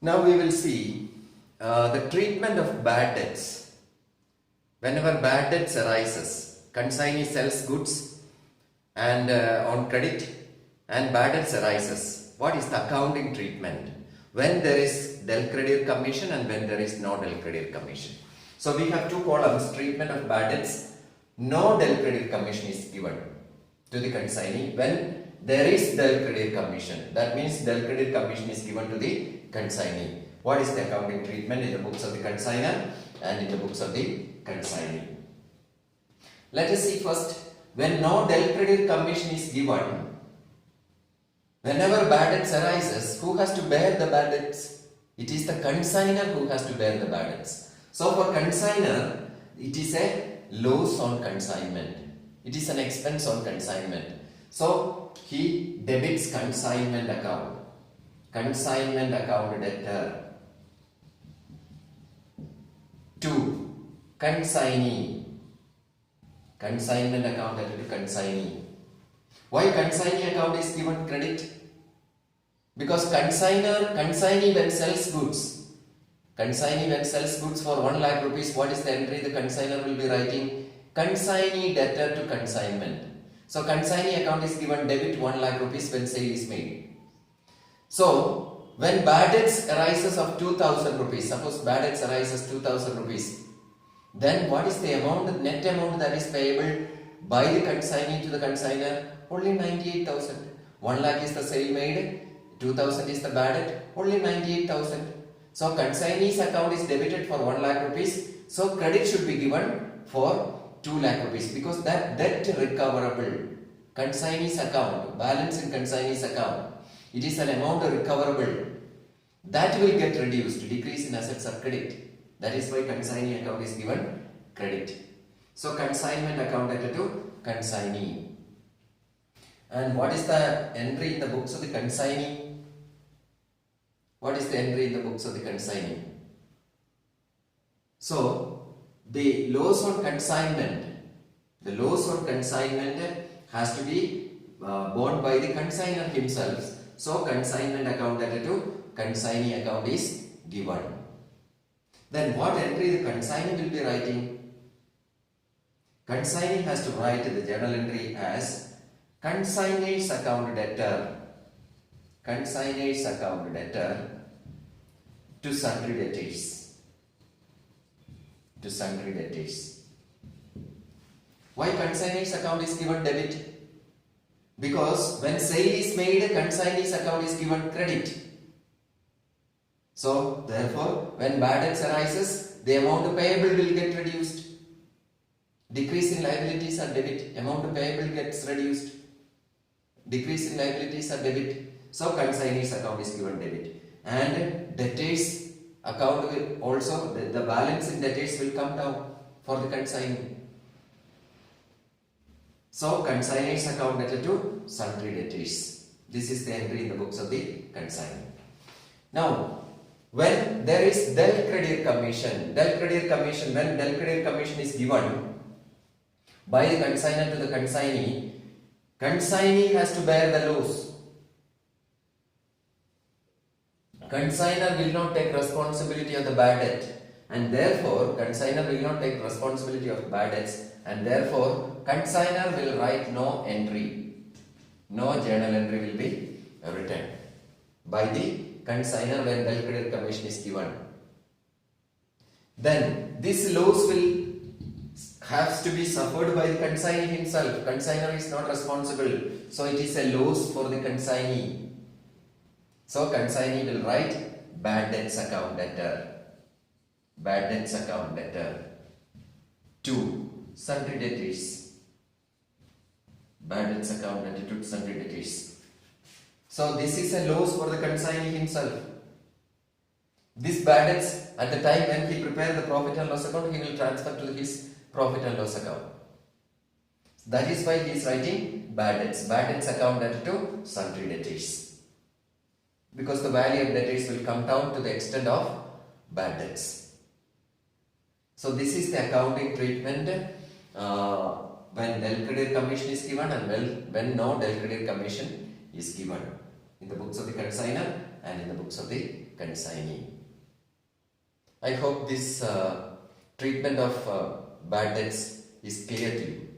Now we will see the treatment of bad debts. Whenever bad debts arises, consignee sells goods and on credit and bad debts arises. What is the accounting treatment? When there is del credit commission and when there is no del credit commission. So we have two columns, treatment of bad debts. No del credit commission is given to the consignee. When there is del credit commission, that means del credit commission is given to the consignee. What is the accounting treatment in the books of the consignor and in the books of the consignee? Let us see first, when no del credit commission is given, whenever bad debts arises, who has to bear the bad debts? It is the consignor who has to bear the bad debts. So for consignor, it is a loss on consignment. It is an expense on consignment. So he debits consignment account. Consignment account debtor to consignee. Consignment account debtor to consignee. Why consignee account is given credit? Because consignee when sells goods, consignee when sells goods for 1 lakh rupees, what is the entry the consignor will be writing? Consignee debtor to consignment. So consignee account is given debit 1 lakh rupees when sale is made. So when bad debts arises of 2000 rupees, suppose bad debts arises 2000 rupees, then what is the amount, the net amount that is payable by the consignee to the consignor? Only 98,000. 1 lakh is the sale made, 2000 is the bad debt, only 98,000. So consignee's account is debited for 1 lakh rupees. So credit should be given for 2 lakh rupees because that debt recoverable. Consignee's account, balance in consignee's account, it is an amount recoverable. That will get reduced, decrease in assets or credit. That is why consignee account is given credit. So consignment account debtor to consignee. And what is the entry in the books of the consignee? What is the entry in the books of the consignee? So the loss on consignment, has to be borne by the consignor himself. So consignment account debtor to consignee account is given. Then what entry the consignee will be writing? Consignee has to write the journal entry as consignee's account debtor. Consignee's account debtor to sundry debtors. To sundry debtors. Why consignee's account is given debit? Because when sale is made, consignee's account is given credit. So therefore, when bad debts arises, the amount payable will get reduced. Decrease in liabilities are debit. Amount payable gets reduced. Decrease in liabilities are debit. So consignee's account is given debit. And debtors account will also, the balance in debtors will come down for the consignee. So consignee's account debtor to sundry debtors. This is the entry in the books of the consignee. Now, when there is del credit commission, when del credit commission is given by the consignor to the consignee, consignee has to bear the loss. Consignor will not take responsibility of the bad debt, and therefore consignor will not take responsibility of bad debts, and therefore consignor will write no entry. No journal entry will be written by the consignor when del credit commission is given. Then this loss will has to be suffered by the consignee himself. Consignor is not responsible, so it is a loss for the consignee. So consignee will write bad debts account debtor. Bad debts account debtor to sundry debtors. Bad debts account debtor to sundry debtors. So this is a loss for the consignee himself. This bad debts, at the time when he prepares the profit and loss account, he will transfer to his profit and loss account. That is why he is writing bad debts account debtor to sundry debtors. Because the value of debtors will come down to the extent of bad debts. So this is the accounting treatment when del credit commission is given and when no del credit commission is given. in the books of the consignor and in the books of the consignee. I hope this treatment of bad debts is clear to you.